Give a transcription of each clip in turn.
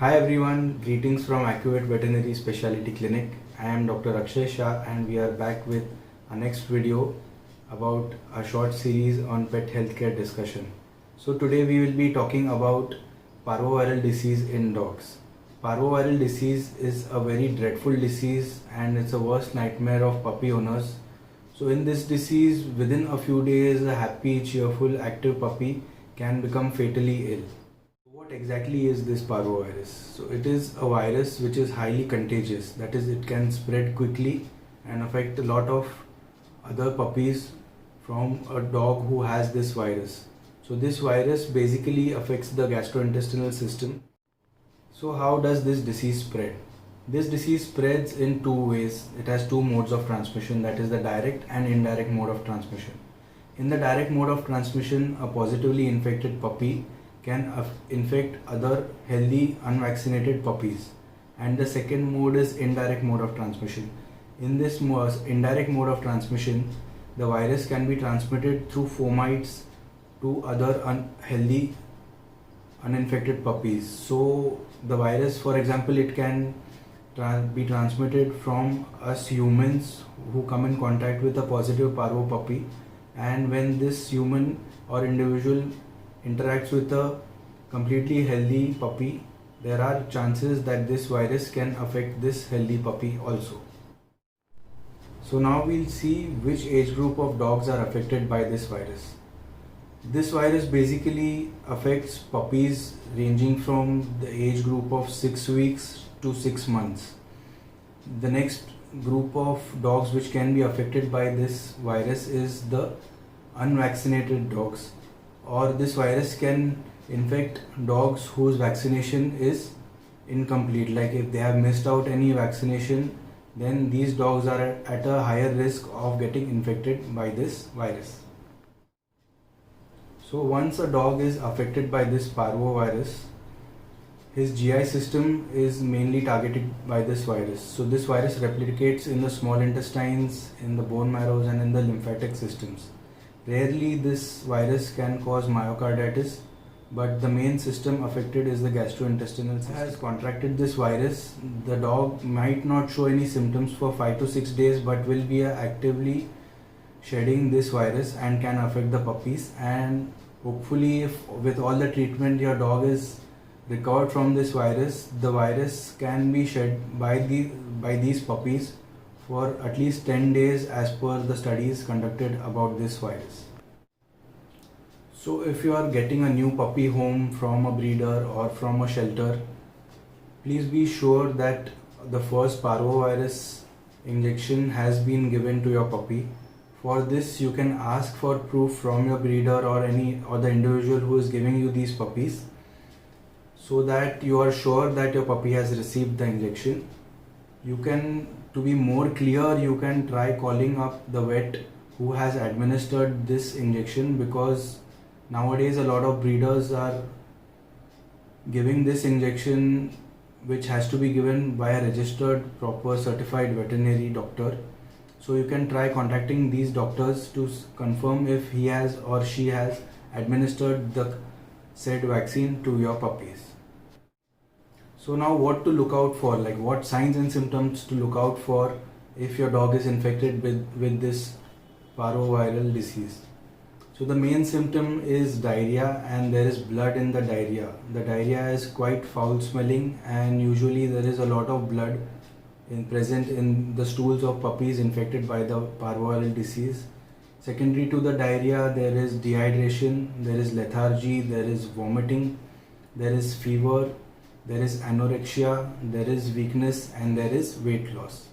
Hi everyone, greetings from Accurate Veterinary Specialty Clinic. I am Dr. Akshay Shah and we are back with our next video about a short series on pet healthcare discussion. So today we will be talking about parvoviral disease in dogs. Parvoviral disease is a very dreadful disease and it's a worst nightmare of puppy owners. So in this disease, within a few days, a happy, cheerful, active puppy can become fatally ill. What exactly is this parvovirus? So it is a virus which is highly contagious. That is, it can spread quickly and affect a lot of other puppies from a dog who has this virus. So this virus basically affects the gastrointestinal system. So how does this disease spread? This disease spreads in two ways. It has two modes of transmission, that is the direct and indirect mode of transmission. In the direct mode of transmission, a positively infected puppy can infect other healthy unvaccinated puppies, and the second mode is indirect mode of transmission. In this indirect mode of transmission, the virus can be transmitted through fomites to other unhealthy uninfected puppies. So the virus, for example, it can be transmitted from us humans who come in contact with a positive parvo puppy, and when this human or individual interacts with a completely healthy puppy, there are chances that this virus can affect this healthy puppy also. So now we'll see which age group of dogs are affected by this virus. This virus basically affects puppies ranging from the age group of 6 weeks to 6 months. The next group of dogs which can be affected by this virus is the unvaccinated dogs, or this virus can infect dogs whose vaccination is incomplete. Like if they have missed out any vaccination, then these dogs are at a higher risk of getting infected by this virus. So once a dog is affected by this parvovirus, his GI system is mainly targeted by this virus. So this virus replicates in the small intestines, in the bone marrows and in the lymphatic systems. Rarely this virus can cause myocarditis, but the main system affected is the gastrointestinal system. Has contracted this virus, the dog might not show any symptoms for 5 to 6 days, but will be actively shedding this virus and can affect the puppies. And hopefully, if with all the treatment your dog is recovered from this virus, the virus can be shed by these puppies for at least 10 days as per the studies conducted about this virus. So if you are getting a new puppy home from a breeder or from a shelter, please be sure that the first parvovirus injection has been given to your puppy. For this, you can ask for proof from your breeder or the individual who is giving you these puppies, so that you are sure that your puppy has received the injection. To be more clear, you can try calling up the vet who has administered this injection, because nowadays a lot of breeders are giving this injection which has to be given by a registered, proper certified veterinary doctor. So you can try contacting these doctors to confirm if he has or she has administered the said vaccine to your puppies. So now what to look out for, like what signs and symptoms to look out for if your dog is infected with this parvoviral disease. So the main symptom is diarrhea, and there is blood in the diarrhea. The diarrhea is quite foul smelling, and usually there is a lot of blood present in the stools of puppies infected by the parvoviral disease. Secondary to the diarrhea, there is dehydration, there is lethargy, there is vomiting, there is fever, there is anorexia, there is weakness, and there is weight loss.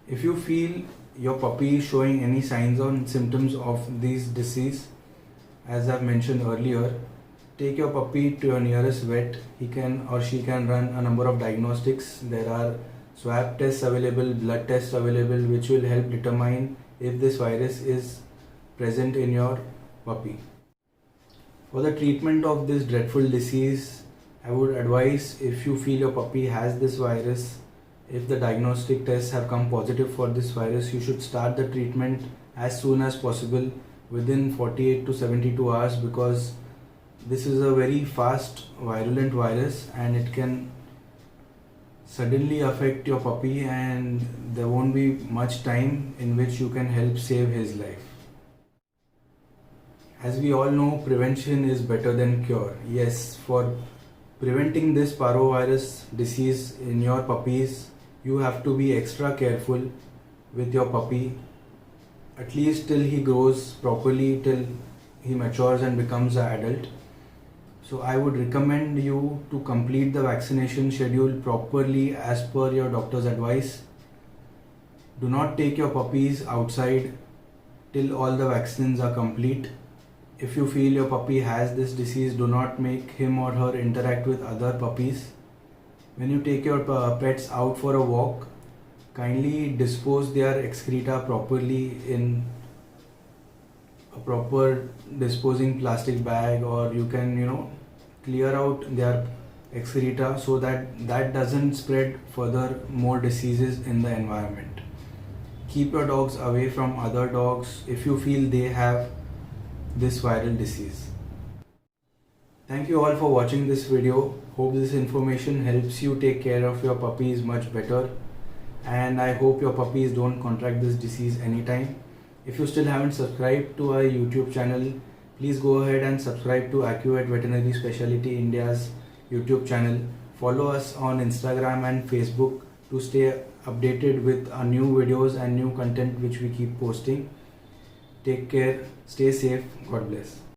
If you feel your puppy is showing any signs or symptoms of this disease, as I've mentioned earlier, take your puppy to your nearest vet. He can or she can run a number of diagnostics. There are swab tests available, blood tests available, which will help determine if this virus is present in your puppy. For the treatment of this dreadful disease, I would advise, if you feel your puppy has this virus, if the diagnostic tests have come positive for this virus, you should start the treatment as soon as possible, within 48 to 72 hours, because This is a very fast virulent virus and it can suddenly affect your puppy, and there won't be much time in which you can help save his life. As we all know, prevention is better than cure. Yes, for preventing this parvovirus disease in your puppies, you have to be extra careful with your puppy, at least till he grows properly, till he matures and becomes an adult. So I would recommend you to complete the vaccination schedule properly as per your doctor's advice. Do not take your puppies outside till all the vaccines are complete. If you feel your puppy has this disease, do not make him or her interact with other puppies. When you take your pets out for a walk, kindly dispose their excreta properly in a proper disposing plastic bag, or you can clear out their excreta so that doesn't spread further more diseases in the environment. Keep your dogs away from other dogs if you feel they have this viral disease. Thank you all for watching this video. Hope this information helps you take care of your puppies much better, and I hope your puppies don't contract this disease anytime. If you still haven't subscribed to our YouTube channel, please go ahead and subscribe to AccuVet Veterinary Specialty India's YouTube channel. Follow us on Instagram and Facebook to stay updated with our new videos and new content which we keep posting. Take care, stay safe, God bless.